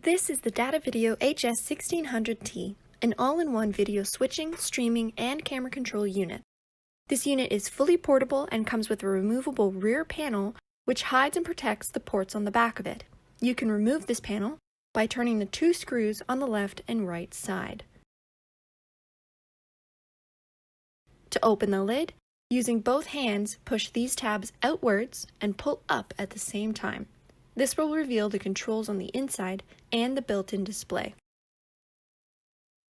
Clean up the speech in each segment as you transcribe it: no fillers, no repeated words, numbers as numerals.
This is the DataVideo HS-1600T, an all-in-one video switching, streaming, and camera control unit. This unit is fully portable and comes with a removable rear panel which hides and protects the ports on the back of it. You can remove this panel by turning the two screws on the left and right side. To open the lid, using both hands, push these tabs outwards and pull up at the same time. This will reveal the controls on the inside and the built-in display.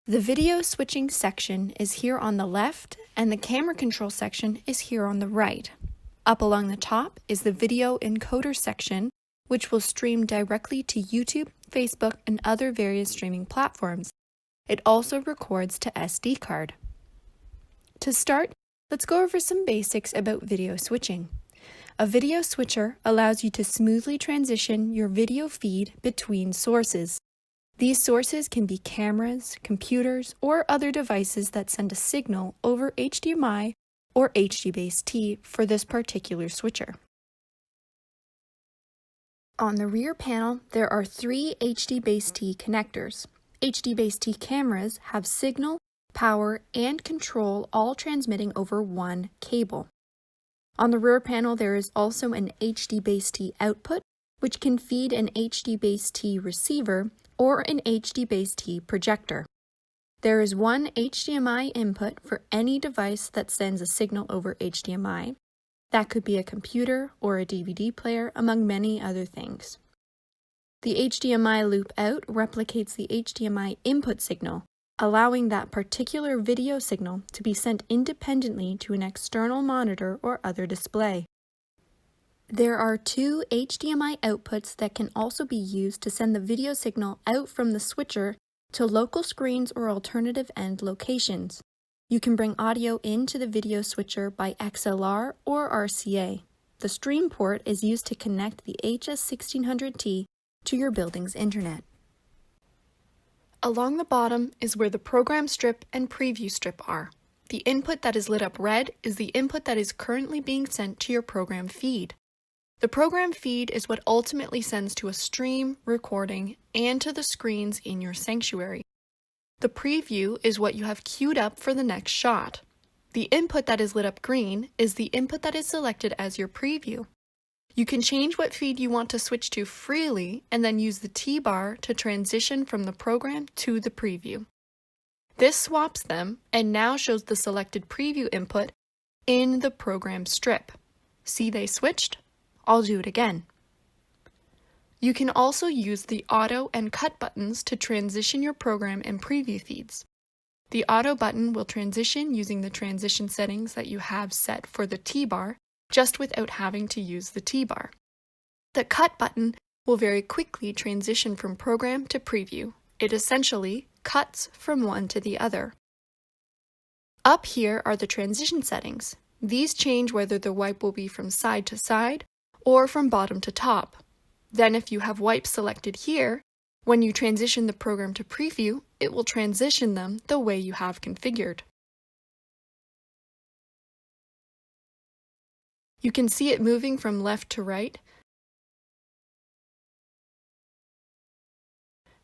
The video switching section is here on the left and the camera control section is here on the right. Up along the top is the video encoder section, which will stream directly to YouTube, Facebook, and other various streaming platforms. It also records to SD card. To start, let's go over some basics about video switching. A video switcher allows you to smoothly transition your video feed between sources. These sources can be cameras, computers, or other devices that send a signal over HDMI or HD-Base-T for this particular switcher. On the rear panel, there are three HD-Base-T connectors. HD-Base-T cameras have signal, power, and control all transmitting over one cable. On the rear panel, there is also an HD-Base-T output, which can feed an HD-Base-T receiver or an HD-Base-T projector. There is one HDMI input for any device that sends a signal over HDMI. That could be a computer or a DVD player, among many other things. The HDMI loop out replicates the HDMI input signal, allowing that particular video signal to be sent independently to an external monitor or other display. There are two HDMI outputs that can also be used to send the video signal out from the switcher to local screens or alternative end locations. You can bring audio into the video switcher by XLR or RCA. The stream port is used to connect the HS-1600T to your building's internet. Along the bottom is where the program strip and preview strip are. The input that is lit up red is the input that is currently being sent to your program feed. The program feed is what ultimately sends to a stream, recording, and to the screens in your sanctuary. The preview is what you have queued up for the next shot. The input that is lit up green is the input that is selected as your preview. You can change what feed you want to switch to freely and then use the T-bar to transition from the program to the preview. This swaps them and now shows the selected preview input in the program strip. See, they switched? I'll do it again. You can also use the auto and cut buttons to transition your program and preview feeds. The auto button will transition using the transition settings that you have set for the T-bar, just without having to use the T-bar. The cut button will very quickly transition from program to preview. It essentially cuts from one to the other. Up here are the transition settings. These change whether the wipe will be from side to side or from bottom to top. Then if you have wipes selected here, when you transition the program to preview, it will transition them the way you have configured. You can see it moving from left to right.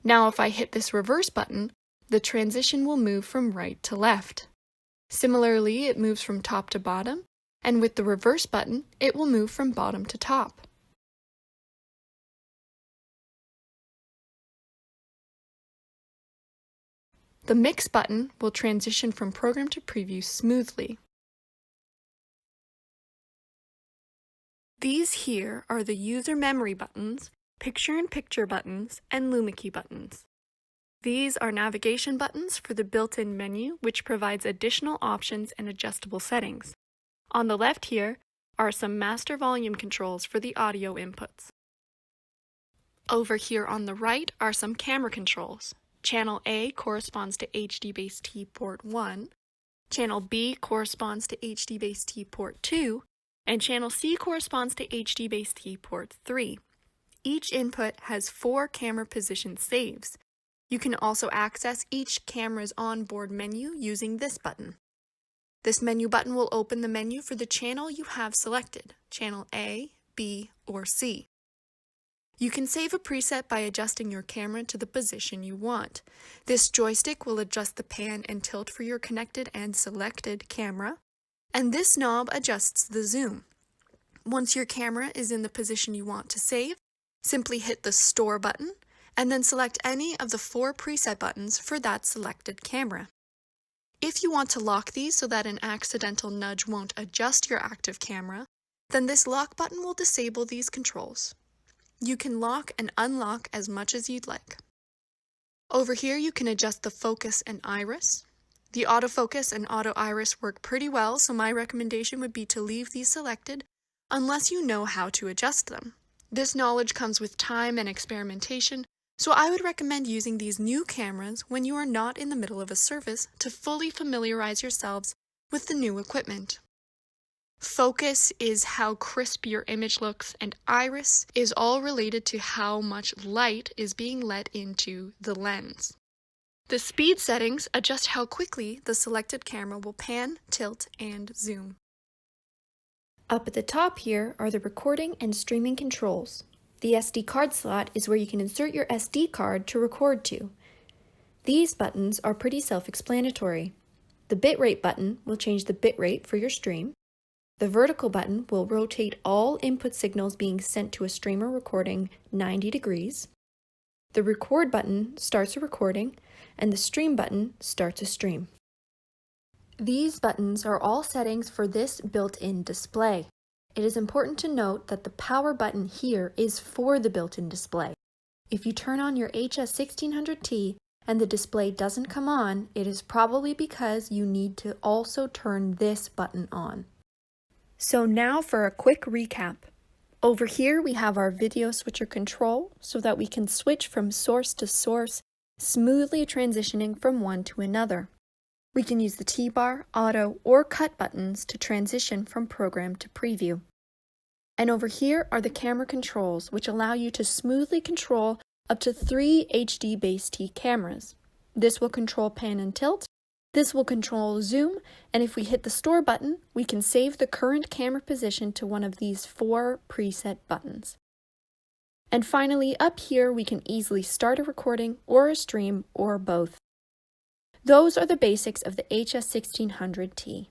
Now if I hit this reverse button, the transition will move from right to left. Similarly, it moves from top to bottom, and with the reverse button, it will move from bottom to top. The mix button will transition from program to preview smoothly. These here are the user memory buttons, picture-in-picture buttons, and LumaKey buttons. These are navigation buttons for the built-in menu, which provides additional options and adjustable settings. On the left here are some master volume controls for the audio inputs. Over here on the right are some camera controls. Channel A corresponds to HD-Base-T port 1, Channel B corresponds to HD-Base-T port 2, and Channel C corresponds to HD-Base-T port 3. Each input has 4 camera position saves. You can also access each camera's onboard menu using this button. This menu button will open the menu for the channel you have selected, Channel A, B, or C. You can save a preset by adjusting your camera to the position you want. This joystick will adjust the pan and tilt for your connected and selected camera, and this knob adjusts the zoom. Once your camera is in the position you want to save, simply hit the Store button, and then select any of the 4 preset buttons for that selected camera. If you want to lock these so that an accidental nudge won't adjust your active camera, then this lock button will disable these controls. You can lock and unlock as much as you'd like. Over here you can adjust the focus and iris. The autofocus and auto iris work pretty well, so my recommendation would be to leave these selected unless you know how to adjust them. This knowledge comes with time and experimentation, so I would recommend using these new cameras when you are not in the middle of a service to fully familiarize yourselves with the new equipment. Focus is how crisp your image looks, and iris is all related to how much light is being let into the lens. The speed settings adjust how quickly the selected camera will pan, tilt, and zoom. Up at the top here are the recording and streaming controls. The SD card slot is where you can insert your SD card to record to. These buttons are pretty self-explanatory. The bitrate button will change the bitrate for your stream. The vertical button will rotate all input signals being sent to a streamer recording 90 degrees. The record button starts a recording, and the stream button starts a stream. These buttons are all settings for this built-in display. It is important to note that the power button here is for the built-in display. If you turn on your HS-1600T and the display doesn't come on, it is probably because you need to also turn this button on. So now for a quick recap. Over here we have our video switcher control so that we can switch from source to source, smoothly transitioning from one to another. We can use the T-bar, auto, or cut buttons to transition from program to preview. And over here are the camera controls, which allow you to smoothly control up to 3 HD Base T cameras. This will control pan and tilt. This will control zoom, and if we hit the Store button, we can save the current camera position to one of these 4 preset buttons. And finally, up here we can easily start a recording or a stream or both. Those are the basics of the HS-1600T.